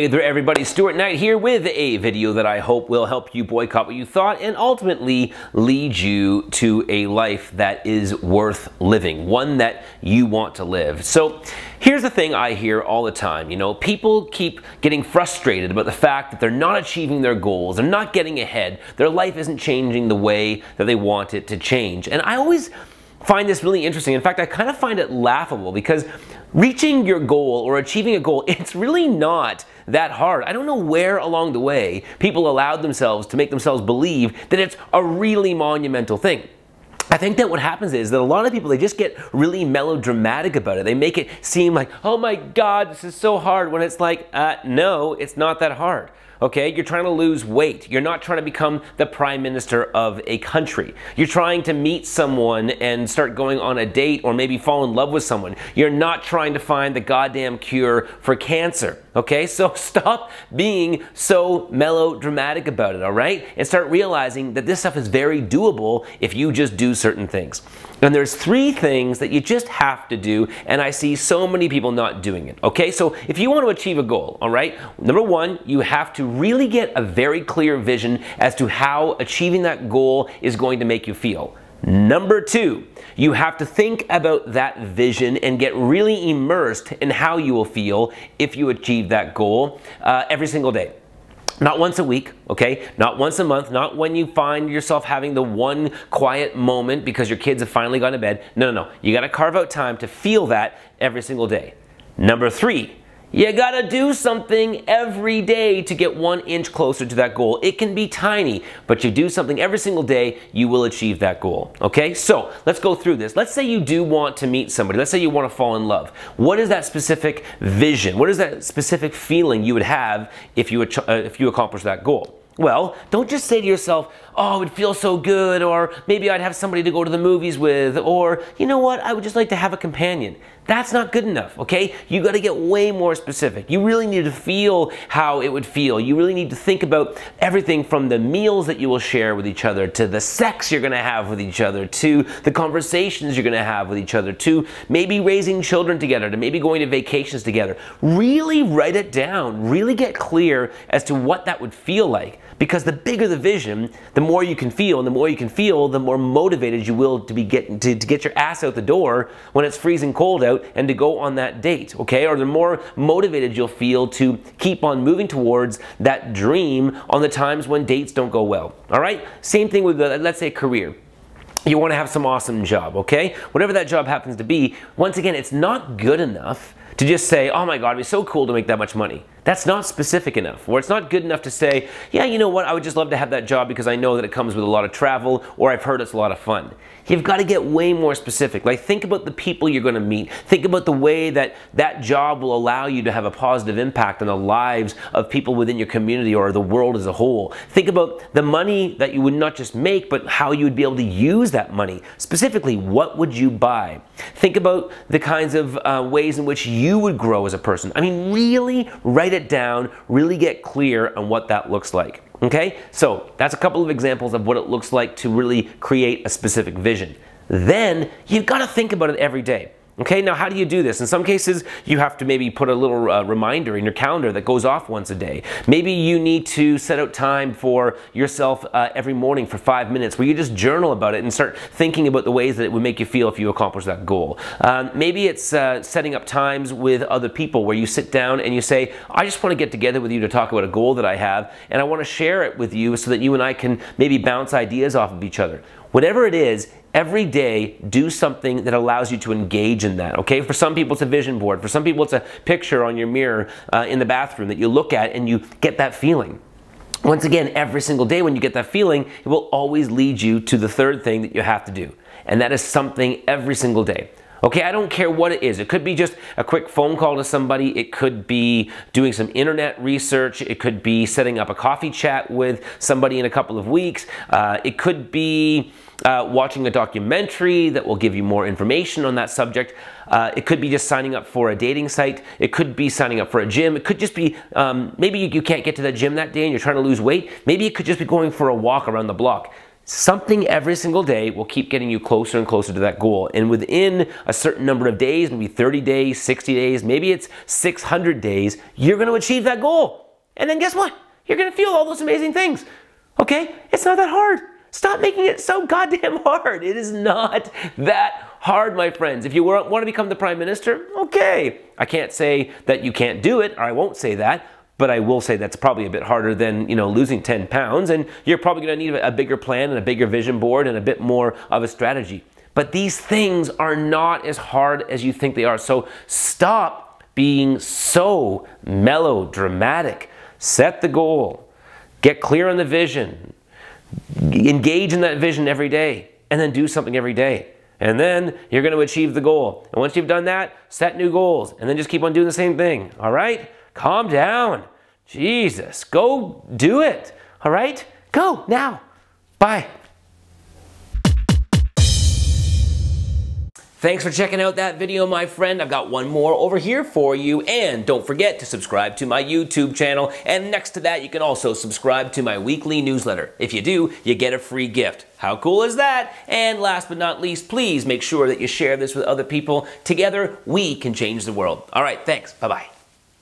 Hey there everybody, Stuart Knight here with a video that I hope will help you boycott what you thought and ultimately lead you to a life that is worth living, one that you want to live. So here's the thing I hear all the time, people keep getting frustrated about the fact that they're not achieving their goals, they're not getting ahead, their life isn't changing the way that they want it to change. And I always find this really interesting. In fact, I kind of find it laughable because reaching your goal or achieving a goal, it's really not that hard. I don't know where along the way people allowed themselves to make themselves believe that it's a really monumental thing. I think that what happens is that a lot of people, they just get really melodramatic about it. They make it seem like, oh my God, this is so hard, when it's like, no, it's not that hard. Okay, you're trying to lose weight. You're not trying to become the prime minister of a country. You're trying to meet someone and start going on a date or maybe fall in love with someone. You're not trying to find the goddamn cure for cancer. Okay, so stop being so melodramatic about it, all right? And start realizing that this stuff is very doable if you just do certain things. And there's 3 things that you just have to do, and I see so many people not doing it, okay? So if you want to achieve a goal, all right, number 1, you have to really get a very clear vision as to how achieving that goal is going to make you feel. Number 2, you have to think about that vision and get really immersed in how you will feel if you achieve that goal every single day. Not once a week, okay? Not once a month, not when you find yourself having the one quiet moment because your kids have finally gone to bed. No, no, no. You gotta carve out time to feel that every single day. Number 3, you gotta do something every day to get 1 inch closer to that goal. It can be tiny, but you do something every single day, you will achieve that goal, okay? So let's go through this. Let's say you do want to meet somebody. Let's say you want to fall in love. What is that specific vision? What is that specific feeling you would have if you accomplish that goal? Well, don't just say to yourself, oh, it would feel so good, or maybe I'd have somebody to go to the movies with, or you know what, I would just like to have a companion. That's not good enough, okay? You gotta get way more specific. You really need to feel how it would feel. You really need to think about everything from the meals that you will share with each other, to the sex you're gonna have with each other, to the conversations you're gonna have with each other, to maybe raising children together, to maybe going to vacations together. Really write it down. Really get clear as to what that would feel like. Because the bigger the vision, the more you can feel, and the more you can feel, the more motivated you will to get your ass out the door when it's freezing cold out and to go on that date, okay? Or the more motivated you'll feel to keep on moving towards that dream on the times when dates don't go well, all right? Same thing with, let's say, career. You want to have some awesome job, okay? Whatever that job happens to be, once again, it's not good enough to just say, oh my God, it'd be so cool to make that much money. That's not specific enough. Or it's not good enough to say, yeah, you know what, I would just love to have that job because I know that it comes with a lot of travel, or I've heard it's a lot of fun. You've got to get way more specific. Like, think about the people you're going to meet. Think about the way that that job will allow you to have a positive impact on the lives of people within your community or the world as a whole. Think about the money that you would not just make, but how you would be able to use that money. Specifically, what would you buy? Think about the kinds of ways in which you would grow as a person. I mean, really write it down, really get clear on what that looks like. Okay, so that's a couple of examples of what it looks like to really create a specific vision. Then you've got to think about it every day. Okay, now how do you do this? In some cases, you have to maybe put a little reminder in your calendar that goes off once a day. Maybe you need to set out time for yourself every morning for 5 minutes where you just journal about it and start thinking about the ways that it would make you feel if you accomplish that goal. Maybe it's setting up times with other people where you sit down and you say, I just want to get together with you to talk about a goal that I have, and I want to share it with you so that you and I can maybe bounce ideas off of each other. Whatever it is, every day do something that allows you to engage in that, okay? For some people it's a vision board. For some people it's a picture on your mirror in the bathroom that you look at and you get that feeling. Once again, every single day when you get that feeling, it will always lead you to the 3rd thing that you have to do. And that is something every single day. Okay, I don't care what it is. It could be just a quick phone call to somebody. It could be doing some internet research. It could be setting up a coffee chat with somebody in a couple of weeks. It could be watching a documentary that will give you more information on that subject. It could be just signing up for a dating site. It could be signing up for a gym. It could just be, maybe you can't get to the gym that day and you're trying to lose weight. Maybe it could just be going for a walk around the block. Something every single day will keep getting you closer and closer to that goal. And within a certain number of days, maybe 30 days, 60 days, maybe it's 600 days, you're going to achieve that goal. And then guess what? You're going to feel all those amazing things. Okay? It's not that hard. Stop making it so goddamn hard. It is not that hard, my friends. If you want to become the Prime Minister, okay. I can't say that you can't do it, or I won't say that. But I will say that's probably a bit harder than, losing 10 pounds, and you're probably going to need a bigger plan and a bigger vision board and a bit more of a strategy. But these things are not as hard as you think they are. So stop being so melodramatic. Set the goal. Get clear on the vision. Engage in that vision every day, and then do something every day. And then you're going to achieve the goal. And once you've done that, set new goals, and then just keep on doing the same thing. All right? Calm down. Jesus, go do it. All right? Go now. Bye. Thanks for checking out that video, my friend. I've got one more over here for you. And don't forget to subscribe to my YouTube channel. And next to that, you can also subscribe to my weekly newsletter. If you do, you get a free gift. How cool is that? And last but not least, please make sure that you share this with other people. Together, we can change the world. All right, thanks. Bye-bye.